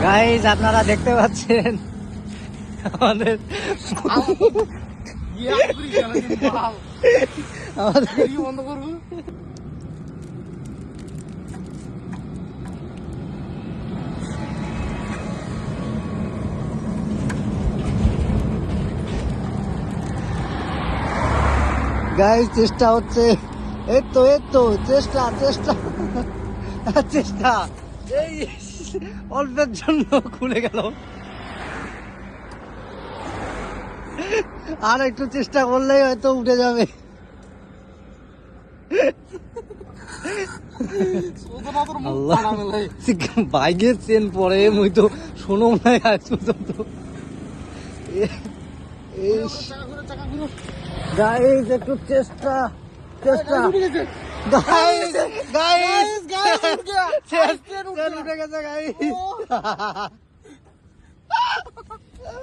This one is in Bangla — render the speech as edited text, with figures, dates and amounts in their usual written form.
গাইস আপনারা দেখতে পাচ্ছেন আমাদের বন্ধ করবো। গাইস চেষ্টা হচ্ছে, এই তো চেষ্টা চেষ্টা চেষ্টা, এই অল্পের জন্য খুলে গেল। আর একটু চেষ্টা করলেই হয়তো উঠে যাবে। আল্লাহ, বাইকের চেন পরে মুই তো শোনো নাই আজ পর্যন্ত। গাইস একটু চেষ্টা চেষ্টা, গাইস গাইস চেন উঠে গেছে গাইস।